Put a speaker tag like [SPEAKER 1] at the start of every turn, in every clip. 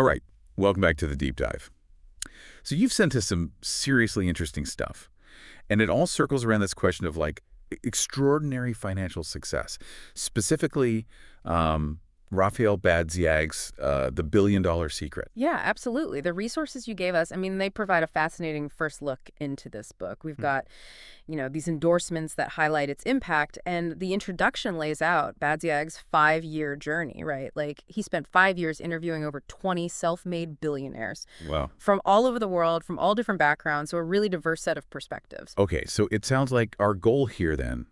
[SPEAKER 1] All right, welcome back to the deep dive. So you've sent us some seriously interesting stuff, and it all circles around this question of like extraordinary financial success, specifically Rafael Badziag's The Billion-Dollar Secret.
[SPEAKER 2] Yeah, absolutely. The resources you gave us, I mean, they provide a fascinating first look into this book. We've got, these endorsements that highlight its impact, and the introduction lays out Badziag's 5-year journey, right? Like, he spent 5 years interviewing over 20 self-made billionaires.
[SPEAKER 1] Wow.
[SPEAKER 2] From all over the world, from all different backgrounds, so a really diverse set of perspectives.
[SPEAKER 1] Okay, so it sounds like our goal here then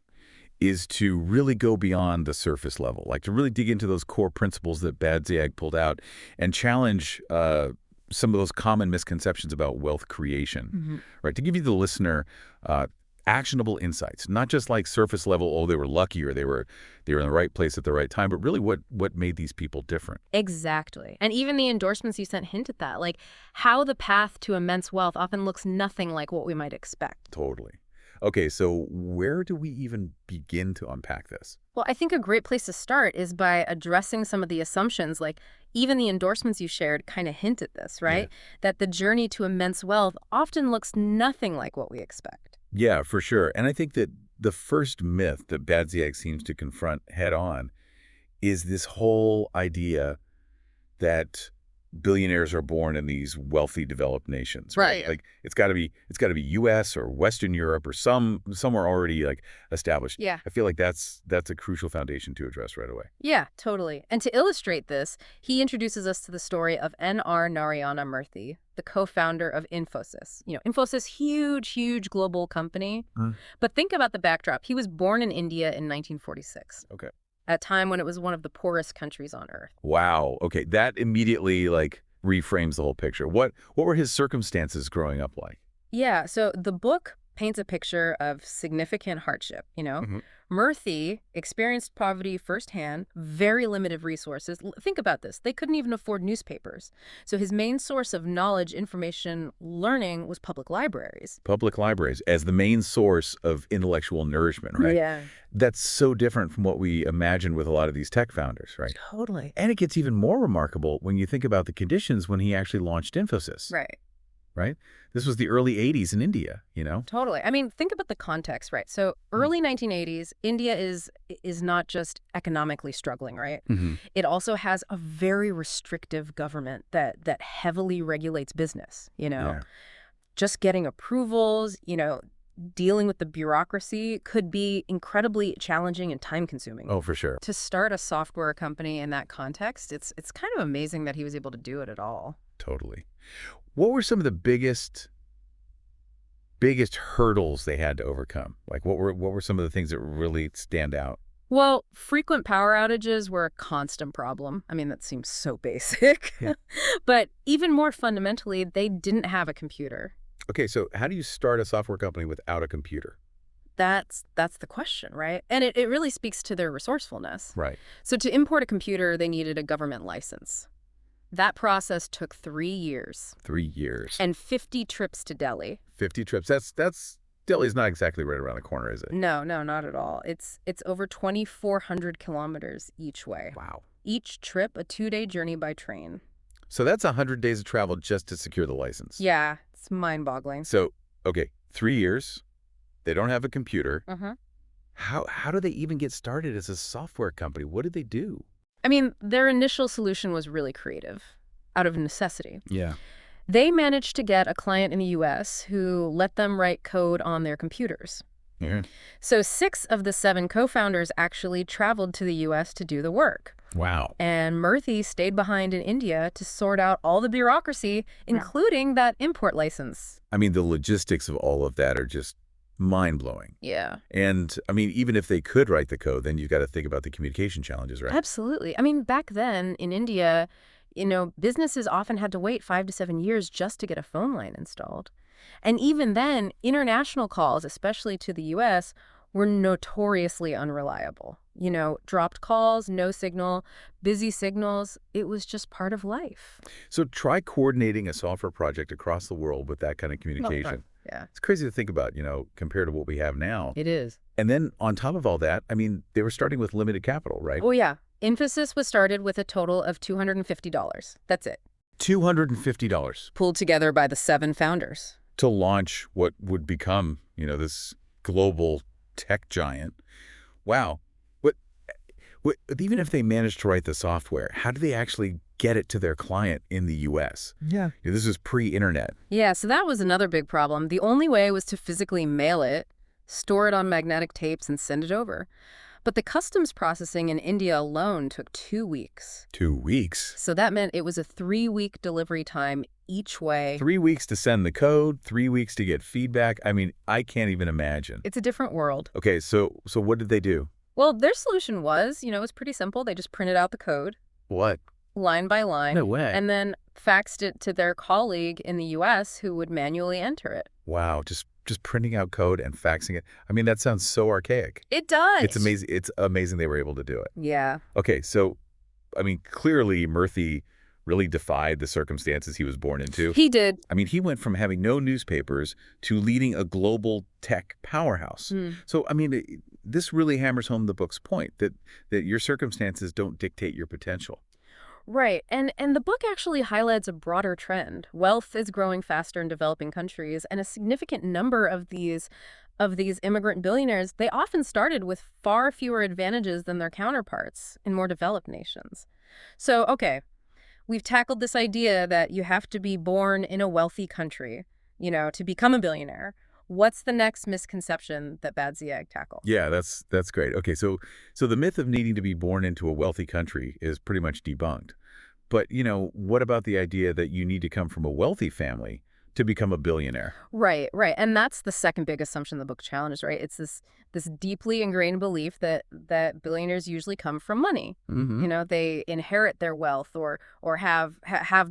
[SPEAKER 1] is to really go beyond the surface level, like to really dig into those core principles that Badziag pulled out and challenge some of those common misconceptions about wealth creation, right? To give you, the listener, actionable insights, not just like surface level, oh, they were lucky or they were in the right place at the right time, but really what made these people different.
[SPEAKER 2] Exactly. And even the endorsements you sent hint at that, like how the path to immense wealth often looks nothing like what we might expect.
[SPEAKER 1] Totally. Okay, so where do we even begin to unpack this?
[SPEAKER 2] Well, I think a great place to start is by addressing some of the assumptions, like even the endorsements you shared kind of hint at this, right?
[SPEAKER 1] Yeah.
[SPEAKER 2] That the journey to immense wealth often looks nothing like what we expect.
[SPEAKER 1] Yeah, for sure. And I think that the first myth that Badziag seems to confront head on is this whole idea that billionaires are born in these wealthy developed nations, right? Like it's got to be US or Western Europe or somewhere already like established.
[SPEAKER 2] Yeah.
[SPEAKER 1] I feel like that's a crucial foundation to address right away.
[SPEAKER 2] Yeah, totally. And to illustrate this, he introduces us to the story of N.R. Narayana Murthy, the co-founder of Infosys. Infosys, huge global company. But think about the backdrop. He was born in India in 1946.
[SPEAKER 1] Okay.
[SPEAKER 2] At a time when it was one of the poorest countries on earth.
[SPEAKER 1] Wow. Okay, that immediately like reframes the whole picture. What were his circumstances growing up like?
[SPEAKER 2] Yeah, so the book paints a picture of significant hardship, Murthy experienced poverty firsthand, very limited resources. Think about this. They couldn't even afford newspapers. So his main source of knowledge, information, learning was public libraries.
[SPEAKER 1] Public libraries as the main source of intellectual nourishment, right?
[SPEAKER 2] Yeah.
[SPEAKER 1] That's so different from what we imagine with a lot of these tech founders, right?
[SPEAKER 2] Totally.
[SPEAKER 1] And it gets even more remarkable when you think about the conditions when he actually launched Infosys. Right? This was the early 80s in India,
[SPEAKER 2] Totally. I mean, think about the context, right? So early 1980s, India is not just economically struggling, right? It also has a very restrictive government that heavily regulates business,
[SPEAKER 1] Yeah.
[SPEAKER 2] Just getting approvals, dealing with the bureaucracy could be incredibly challenging and time-consuming.
[SPEAKER 1] Oh, for sure.
[SPEAKER 2] To start a software company in that context, it's kind of amazing that he was able to do it at all.
[SPEAKER 1] Totally. What were some of the biggest hurdles they had to overcome? Like what were some of the things that really stand out?
[SPEAKER 2] Well, frequent power outages were a constant problem. I mean, that seems so basic.
[SPEAKER 1] Yeah.
[SPEAKER 2] But even more fundamentally, they didn't have a computer.
[SPEAKER 1] Okay, so how do you start a software company without a computer?
[SPEAKER 2] That's the question, right? And it really speaks to their resourcefulness.
[SPEAKER 1] Right.
[SPEAKER 2] So to import a computer, they needed a government license. That process took 3 years.
[SPEAKER 1] 3 years.
[SPEAKER 2] And 50 trips to Delhi.
[SPEAKER 1] 50 trips. That's Delhi's not exactly right around the corner, is it?
[SPEAKER 2] No, not at all. It's over 2,400 kilometers each way.
[SPEAKER 1] Wow.
[SPEAKER 2] Each trip, a 2-day journey by train.
[SPEAKER 1] So that's 100 days of travel just to secure the license.
[SPEAKER 2] Yeah, it's mind-boggling.
[SPEAKER 1] So, okay, 3 years. They don't have a computer.
[SPEAKER 2] Mm-hmm.
[SPEAKER 1] How do they even get started as a software company? What did they do?
[SPEAKER 2] I mean, their initial solution was really creative, out of necessity.
[SPEAKER 1] Yeah.
[SPEAKER 2] They managed to get a client in the U.S. who let them write code on their computers.
[SPEAKER 1] Yeah.
[SPEAKER 2] So 6 of the 7 co-founders actually traveled to the U.S. to do the work.
[SPEAKER 1] Wow.
[SPEAKER 2] And Murthy stayed behind in India to sort out all the bureaucracy, including that import license.
[SPEAKER 1] I mean, the logistics of all of that are just mind-blowing.
[SPEAKER 2] Yeah.
[SPEAKER 1] And, I mean, even if they could write the code, then you've got to think about the communication challenges, right?
[SPEAKER 2] Absolutely. I mean, back then in India, businesses often had to wait 5 to 7 years just to get a phone line installed. And even then, international calls, especially to the U.S., were notoriously unreliable. Dropped calls, no signal, busy signals. It was just part of life.
[SPEAKER 1] So try coordinating a software project across the world with that kind of communication.
[SPEAKER 2] Yeah.
[SPEAKER 1] It's crazy to think about, compared to what we have now.
[SPEAKER 2] It is.
[SPEAKER 1] And then on top of all that, I mean, they were starting with limited capital, right?
[SPEAKER 2] Oh, yeah. Infosys was started with a total of $250. That's it.
[SPEAKER 1] $250
[SPEAKER 2] Pulled together by the 7 founders.
[SPEAKER 1] to launch what would become, this global tech giant. Wow. What, even if they managed to write the software, how do they actually get it to their client in the U.S.?
[SPEAKER 3] Yeah.
[SPEAKER 1] This is pre-internet.
[SPEAKER 2] Yeah, so that was another big problem. The only way was to physically mail it, store it on magnetic tapes, and send it over. But the customs processing in India alone took 2 weeks.
[SPEAKER 1] 2 weeks?
[SPEAKER 2] So that meant it was a 3-week delivery time each way.
[SPEAKER 1] 3 weeks to send the code, 3 weeks to get feedback. I mean, I can't even imagine.
[SPEAKER 2] It's a different world.
[SPEAKER 1] Okay, so what did they do?
[SPEAKER 2] Well, their solution was, it was pretty simple. They just printed out the code,
[SPEAKER 1] What?
[SPEAKER 2] line by line.
[SPEAKER 1] No way.
[SPEAKER 2] And then faxed it to their colleague in the U.S. who would manually enter it.
[SPEAKER 1] Wow, just printing out code and faxing it. I mean, that sounds so archaic.
[SPEAKER 2] It does.
[SPEAKER 1] It's amazing. It's amazing they were able to do it.
[SPEAKER 2] Yeah.
[SPEAKER 1] Okay, so, I mean, clearly Murthy really defied the circumstances he was born into.
[SPEAKER 2] He did.
[SPEAKER 1] I mean, he went from having no newspapers to leading a global tech powerhouse. So, I mean, this really hammers home the book's point that your circumstances don't dictate your potential.
[SPEAKER 2] Right. And the book actually highlights a broader trend. Wealth is growing faster in developing countries, and a significant number of these immigrant billionaires, they often started with far fewer advantages than their counterparts in more developed nations. So, okay, we've tackled this idea that you have to be born in a wealthy country, to become a billionaire. What's the next misconception that Badziag tackled?
[SPEAKER 1] Yeah, that's great. Okay, so the myth of needing to be born into a wealthy country is pretty much debunked. But, what about the idea that you need to come from a wealthy family to become a billionaire?
[SPEAKER 2] Right. And that's the second big assumption the book challenges, right? It's this deeply ingrained belief that billionaires usually come from money.
[SPEAKER 1] Mm-hmm.
[SPEAKER 2] They inherit their wealth or have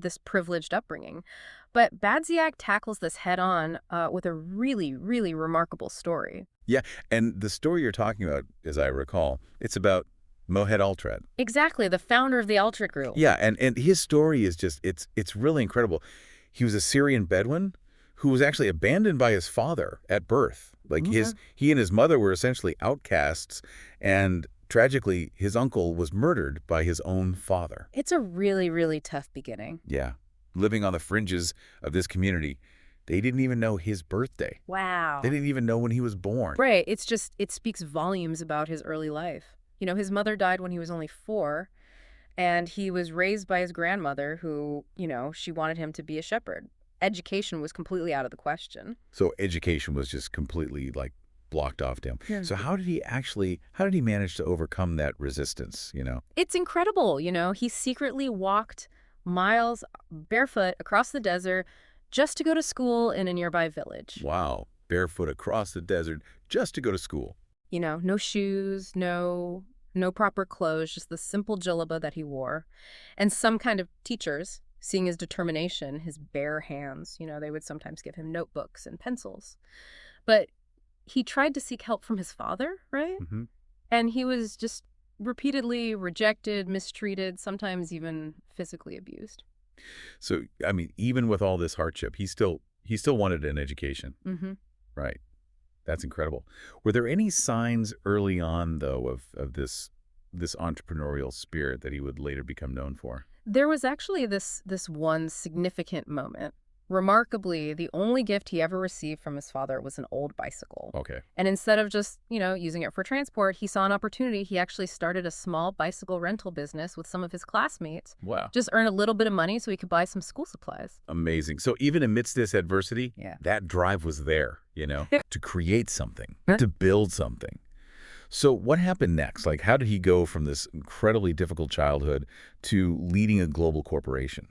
[SPEAKER 2] this privileged upbringing. But Badziag tackles this head on with a really, really remarkable story.
[SPEAKER 1] Yeah, and the story you're talking about, as I recall, it's about Mohed Altred.
[SPEAKER 2] Exactly, the founder of the Altred Group.
[SPEAKER 1] Yeah, and his story is just, it's really incredible. He was a Syrian Bedouin who was actually abandoned by his father at birth. Like he and his mother were essentially outcasts, and tragically, his uncle was murdered by his own father.
[SPEAKER 2] It's a really, really tough beginning.
[SPEAKER 1] Yeah, living on the fringes of this community. They didn't even know his birthday.
[SPEAKER 2] Wow.
[SPEAKER 1] They didn't even know when he was born.
[SPEAKER 2] Right, it speaks volumes about his early life. His mother died when he was only 4, and he was raised by his grandmother who, she wanted him to be a shepherd. Education was completely out of the question.
[SPEAKER 1] So education was just completely, blocked off to him.
[SPEAKER 2] Yeah.
[SPEAKER 1] So how did he manage to overcome that resistance,
[SPEAKER 2] It's incredible, He secretly walked miles barefoot across the desert just to go to school in a nearby village.
[SPEAKER 1] Wow, barefoot across the desert just to go to school.
[SPEAKER 2] No shoes, no proper clothes, just the simple djellaba that he wore. And some kind of teachers, seeing his determination, his bare hands, they would sometimes give him notebooks and pencils. But he tried to seek help from his father, right?
[SPEAKER 1] Mm-hmm.
[SPEAKER 2] And he was just repeatedly rejected, mistreated, sometimes even physically abused.
[SPEAKER 1] So, I mean, even with all this hardship, he still wanted an education.
[SPEAKER 2] Mm-hmm.
[SPEAKER 1] Right. That's incredible. Were there any signs early on, though, of this entrepreneurial spirit that he would later become known for?
[SPEAKER 2] There was actually this one significant moment. Remarkably, the only gift he ever received from his father was an old bicycle.
[SPEAKER 1] Okay.
[SPEAKER 2] And instead of just, using it for transport, he saw an opportunity. He actually started a small bicycle rental business with some of his classmates.
[SPEAKER 1] Wow.
[SPEAKER 2] Just earn a little bit of money so he could buy some school supplies.
[SPEAKER 1] Amazing. So even amidst this adversity,
[SPEAKER 2] Yeah.
[SPEAKER 1] that drive was there, to create something, to build something. So what happened next? How did he go from this incredibly difficult childhood to leading a global corporation?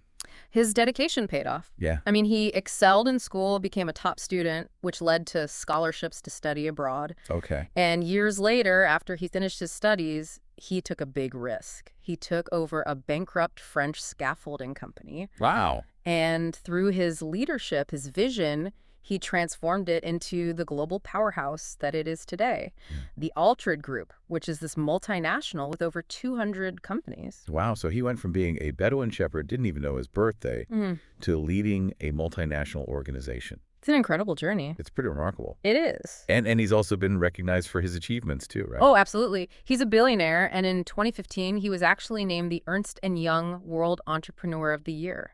[SPEAKER 2] His dedication paid off.
[SPEAKER 1] Yeah.
[SPEAKER 2] I mean, he excelled in school, became a top student, which led to scholarships to study abroad.
[SPEAKER 1] Okay.
[SPEAKER 2] And years later, after he finished his studies, he took a big risk. He took over a bankrupt French scaffolding company.
[SPEAKER 1] Wow.
[SPEAKER 2] And through his leadership, his vision, he transformed it into the global powerhouse that it is today. The Altred Group, which is this multinational with over 200 companies.
[SPEAKER 1] Wow. So he went from being a Bedouin shepherd, didn't even know his birthday, to leading a multinational organization.
[SPEAKER 2] It's an incredible journey.
[SPEAKER 1] It's pretty remarkable.
[SPEAKER 2] It is.
[SPEAKER 1] And he's also been recognized for his achievements too, right?
[SPEAKER 2] Oh, absolutely. He's a billionaire, and in 2015, he was actually named the Ernst & Young World Entrepreneur of the Year.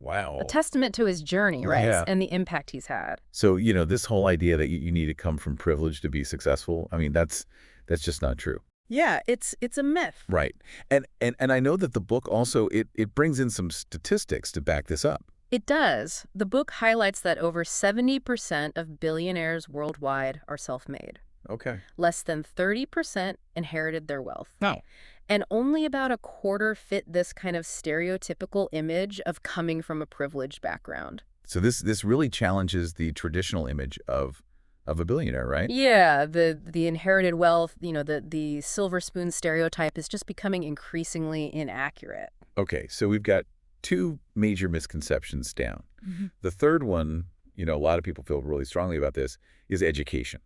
[SPEAKER 2] A
[SPEAKER 1] Wow.
[SPEAKER 2] testament to his journey, right?
[SPEAKER 1] Yeah.
[SPEAKER 2] And the impact he's had.
[SPEAKER 1] So, this whole idea that you need to come from privilege to be successful, I mean, that's just not true.
[SPEAKER 2] Yeah, it's a myth.
[SPEAKER 1] Right. And I know that the book also it brings in some statistics to back this up.
[SPEAKER 2] It does. The book highlights that over 70% of billionaires worldwide are self-made.
[SPEAKER 1] Okay.
[SPEAKER 2] Less than 30% inherited their wealth.
[SPEAKER 1] No.
[SPEAKER 2] And only about a quarter fit this kind of stereotypical image of coming from a privileged background.
[SPEAKER 1] So this really challenges the traditional image of a billionaire, right?
[SPEAKER 2] Yeah, the inherited wealth, the silver spoon stereotype is just becoming increasingly inaccurate.
[SPEAKER 1] Okay, so we've got two major misconceptions down.
[SPEAKER 2] Mhm.
[SPEAKER 1] The third one, a lot of people feel really strongly about this, is education,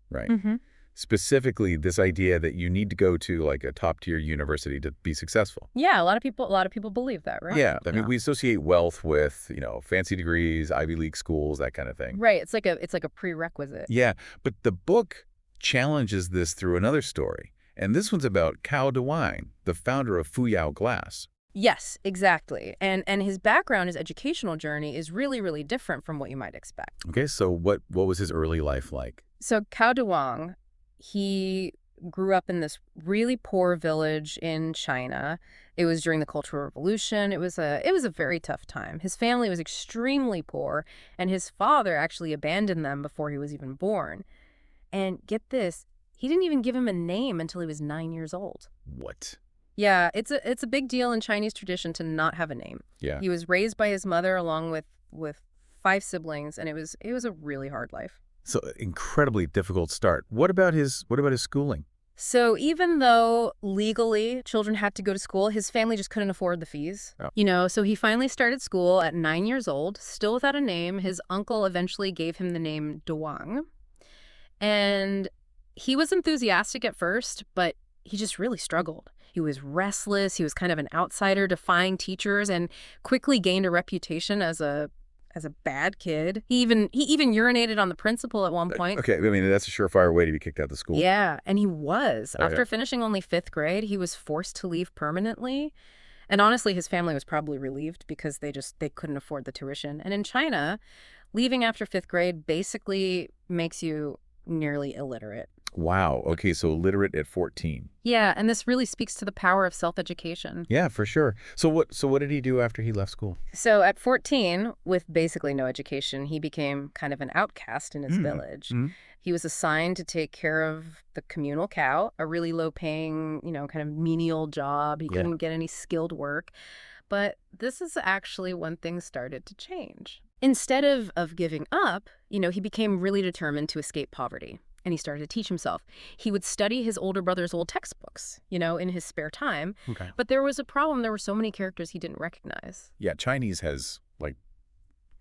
[SPEAKER 1] right?
[SPEAKER 2] Mm-hmm.
[SPEAKER 1] Specifically, this idea that you need to go to like a top-tier university to be successful.
[SPEAKER 2] Yeah, a lot of people believe that, right?
[SPEAKER 1] Yeah, I mean, we associate wealth with, fancy degrees, Ivy League schools, that kind of thing.
[SPEAKER 2] Right, it's like a prerequisite.
[SPEAKER 1] Yeah, but the book challenges this through another story. And this one's about Cao Dewang, the founder of Fuyao Glass.
[SPEAKER 2] Yes, exactly. And his background, his educational journey is really, really different from what you might expect.
[SPEAKER 1] Okay, so what was his early life like?
[SPEAKER 2] So Cao Dewang, he grew up in this really poor village in China. It was during the Cultural Revolution. It was a very tough time. His family was extremely poor, and his father actually abandoned them before he was even born. And get this, he didn't even give him a name until he was 9 years old.
[SPEAKER 1] What?
[SPEAKER 2] Yeah, it's a big deal in Chinese tradition to not have a name.
[SPEAKER 1] Yeah.
[SPEAKER 2] He was raised by his mother along with 5 siblings, and it was a really hard life.
[SPEAKER 1] So incredibly difficult start. What about his schooling?
[SPEAKER 2] So even though legally children had to go to school, his family just couldn't afford the fees.
[SPEAKER 1] Oh.
[SPEAKER 2] So he finally started school at 9 years old, still without a name. His uncle eventually gave him the name Dewang. And he was enthusiastic at first, but he just really struggled. He was restless. He was kind of an outsider, defying teachers, and quickly gained a reputation as a bad kid. He even urinated on the principal at one point.
[SPEAKER 1] Okay, I mean, that's a surefire way to be kicked out of the school.
[SPEAKER 2] Yeah, and he was.
[SPEAKER 1] Oh,
[SPEAKER 2] After
[SPEAKER 1] yeah.
[SPEAKER 2] finishing only 5th grade, he was forced to leave permanently. And honestly, his family was probably relieved because they couldn't afford the tuition. And in China, leaving after 5th grade basically makes you nearly illiterate.
[SPEAKER 1] Wow. Okay, so literate at 14.
[SPEAKER 2] Yeah, and this really speaks to the power of self-education.
[SPEAKER 1] Yeah, for sure. So what did he do after he left school?
[SPEAKER 2] So at 14, with basically no education, he became kind of an outcast in his village.
[SPEAKER 1] Mhm.
[SPEAKER 2] He was assigned to take care of the communal cow, a really low-paying, kind of menial job. He
[SPEAKER 1] Yeah.
[SPEAKER 2] couldn't get any skilled work. But this is actually when things started to change. Instead of giving up, he became really determined to escape poverty. And he started to teach himself. He would study his older brother's old textbooks, in his spare time.
[SPEAKER 1] Okay.
[SPEAKER 2] But there was a problem. There were so many characters he didn't recognize.
[SPEAKER 1] Yeah, Chinese has like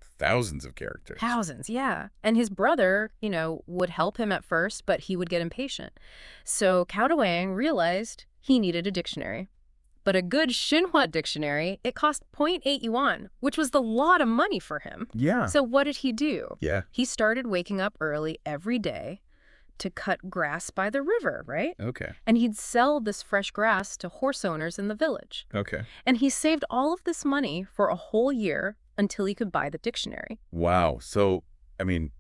[SPEAKER 1] thousands of characters.
[SPEAKER 2] Thousands, yeah. And his brother, would help him at first, but he would get impatient. So Cao Dewang realized he needed a dictionary. But a good Xinhua dictionary, it cost 0.8 yuan, which was a lot of money for him.
[SPEAKER 1] Yeah.
[SPEAKER 2] So what did he do?
[SPEAKER 1] Yeah.
[SPEAKER 2] He started waking up early every day to cut grass by the river, right?
[SPEAKER 1] Okay.
[SPEAKER 2] And he'd sell this fresh grass to horse owners in the village.
[SPEAKER 1] Okay.
[SPEAKER 2] And he saved all of this money for a whole year until he could buy the dictionary.
[SPEAKER 1] Wow. So, I mean,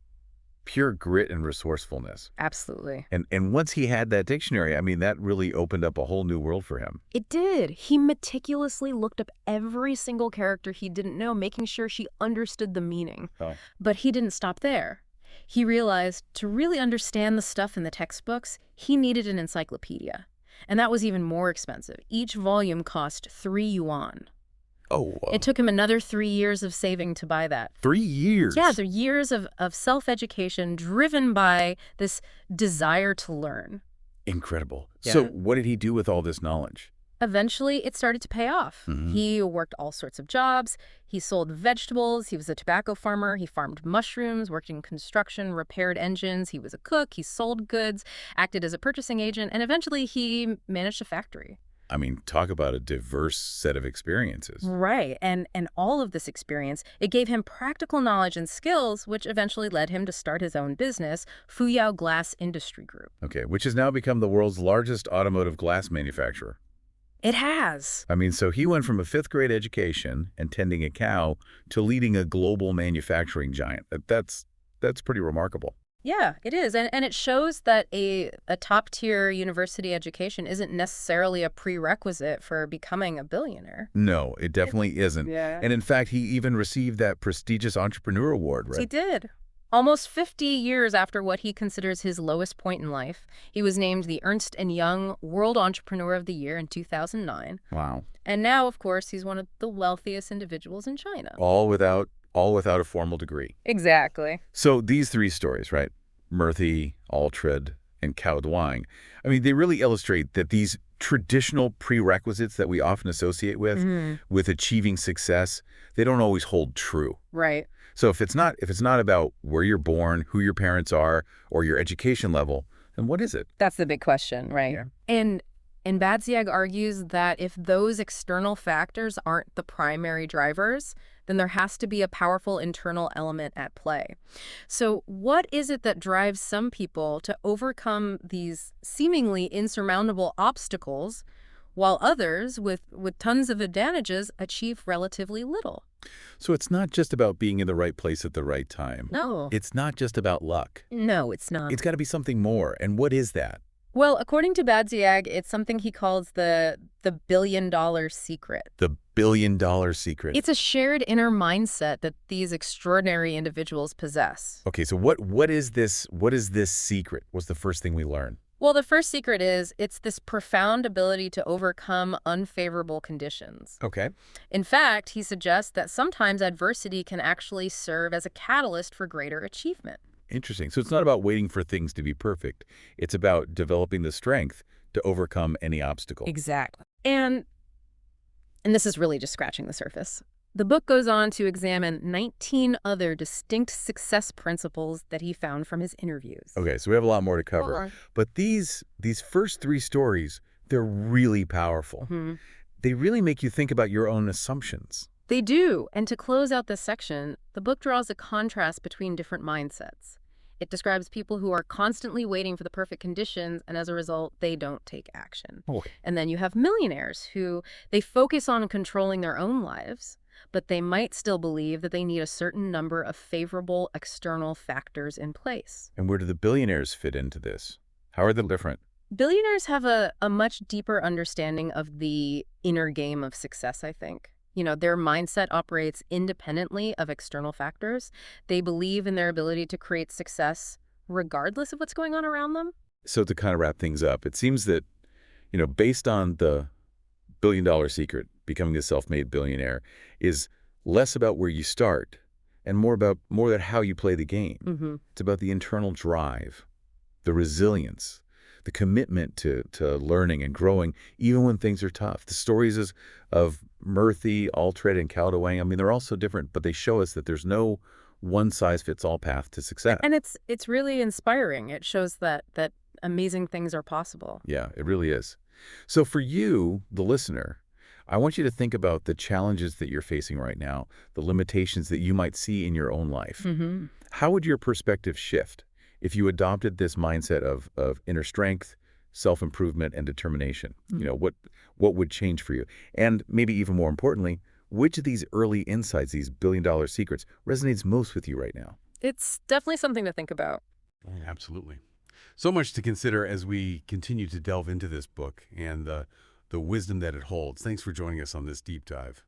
[SPEAKER 1] pure grit and resourcefulness.
[SPEAKER 2] Absolutely.
[SPEAKER 1] And once he had that dictionary, I mean, that really opened up a whole new world for him.
[SPEAKER 2] It did. He meticulously looked up every single character he didn't know, making sure she understood the meaning.
[SPEAKER 1] Oh.
[SPEAKER 2] But he didn't stop there. He realized to really understand the stuff in the textbooks, he needed an encyclopedia. And that was even more expensive. Each volume cost 3 yuan.
[SPEAKER 1] Oh.
[SPEAKER 2] It took him another 3 years of saving to buy that.
[SPEAKER 1] 3 years?
[SPEAKER 2] Yeah, the years of self-education driven by this desire to learn.
[SPEAKER 1] Incredible.
[SPEAKER 2] Yeah.
[SPEAKER 1] So what did he do with all this knowledge?
[SPEAKER 2] Eventually, it started to pay off.
[SPEAKER 1] Mhm.
[SPEAKER 2] He worked all sorts of jobs. He sold vegetables. He was a tobacco farmer. He farmed mushrooms, worked in construction, repaired engines. He was a cook. He sold goods, acted as a purchasing agent, and eventually he managed a factory.
[SPEAKER 1] I mean, talk about a diverse set of experiences.
[SPEAKER 2] Right. And all of this experience, it gave him practical knowledge and skills, which eventually led him to start his own business, Fuyao Glass Industry Group.
[SPEAKER 1] Okay, which has now become the world's largest automotive glass manufacturer.
[SPEAKER 2] It has.
[SPEAKER 1] I mean, so he went from a fifth-grade education and tending a cow to leading a global manufacturing giant. That's pretty remarkable.
[SPEAKER 2] Yeah, it is. And it shows that a top-tier university education isn't necessarily a prerequisite for becoming a billionaire.
[SPEAKER 1] No, it definitely isn't.
[SPEAKER 2] Yeah.
[SPEAKER 1] And in fact, he even received that prestigious entrepreneur award,
[SPEAKER 2] He
[SPEAKER 1] right?
[SPEAKER 2] did. Almost 50 years after what he considers his lowest point in life, he was named the Ernst & Young World Entrepreneur of the Year in 2009.
[SPEAKER 1] Wow.
[SPEAKER 2] And now, of course, he's one of the wealthiest individuals in China.
[SPEAKER 1] All without a formal degree.
[SPEAKER 2] Exactly.
[SPEAKER 1] So these three stories, right? Murthy, Altred, and Cao Dewang, I mean, they really illustrate that these traditional prerequisites that we often associate with achieving success, they don't always hold true.
[SPEAKER 2] Right.
[SPEAKER 1] So if it's not about where you're born, who your parents are, or your education level, then what is it?
[SPEAKER 2] That's the big question, right?
[SPEAKER 1] Yeah.
[SPEAKER 2] And Badziag argues that if those external factors aren't the primary drivers, then there has to be a powerful internal element at play. So what is it that drives some people to overcome these seemingly insurmountable obstacles while others, with tons of advantages, achieve relatively little?
[SPEAKER 1] So it's not just about being in the right place at the right time.
[SPEAKER 2] No.
[SPEAKER 1] It's not just about luck.
[SPEAKER 2] No, it's not.
[SPEAKER 1] It's got to be something more. And what is that?
[SPEAKER 2] Well, according to Badziag, it's something he calls the billion-dollar secret.
[SPEAKER 1] The billion-dollar secret.
[SPEAKER 2] It's a shared inner mindset that these extraordinary individuals possess.
[SPEAKER 1] Okay, so what is this secret? What's the first thing we learn?
[SPEAKER 2] Well, the first secret is it's this profound ability to overcome unfavorable conditions.
[SPEAKER 1] Okay.
[SPEAKER 2] In fact, he suggests that sometimes adversity can actually serve as a catalyst for greater achievement.
[SPEAKER 1] Interesting. So it's not about waiting for things to be perfect. It's about developing the strength to overcome any obstacle.
[SPEAKER 2] Exactly. And this is really just scratching the surface. The book goes on to examine 19 other distinct success principles that he found from his interviews.
[SPEAKER 1] Okay, so we have a lot more to cover.
[SPEAKER 2] Hold on.
[SPEAKER 1] But these first three stories, they're really powerful. They really make you think about your own assumptions.
[SPEAKER 2] They do. And to close out this section, the book draws a contrast between different mindsets. It describes people who are constantly waiting for the perfect conditions, and as a result, they don't take action.
[SPEAKER 1] Okay.
[SPEAKER 2] And then you have millionaires who they focus on controlling their own lives, but they might still believe that they need a certain number of favorable external factors in place.
[SPEAKER 1] And where do the billionaires fit into this? How are they different?
[SPEAKER 2] Billionaires have a much deeper understanding of the inner game of success, I think. You know, their mindset operates independently of external factors. They believe in their ability to create success regardless of what's going on around them.
[SPEAKER 1] So to kind of wrap things up, it seems that, based on the billion-dollar secret, becoming a self-made billionaire is less about where you start and more about how you play the game. It's about the internal drive, the resilience, the commitment to learning and growing, even when things are tough. The stories of Murthy, Altred, and Cao Dewang, I mean, they're all so different, but they show us that there's no one-size-fits-all path to success.
[SPEAKER 2] And it's really inspiring. It shows that amazing things are possible.
[SPEAKER 1] Yeah, it really is. So for you, the listener, I want you to think about the challenges that you're facing right now, the limitations that you might see in your own life. How would your perspective shift if you adopted this mindset of inner strength, self-improvement, and determination? What would change for you? And maybe even more importantly, which of these early insights, these billion-dollar secrets, resonates most with you right now?
[SPEAKER 2] It's definitely something to think about.
[SPEAKER 3] Absolutely. So much to consider as we continue to delve into this book and the wisdom that it holds. Thanks for joining us on this deep dive.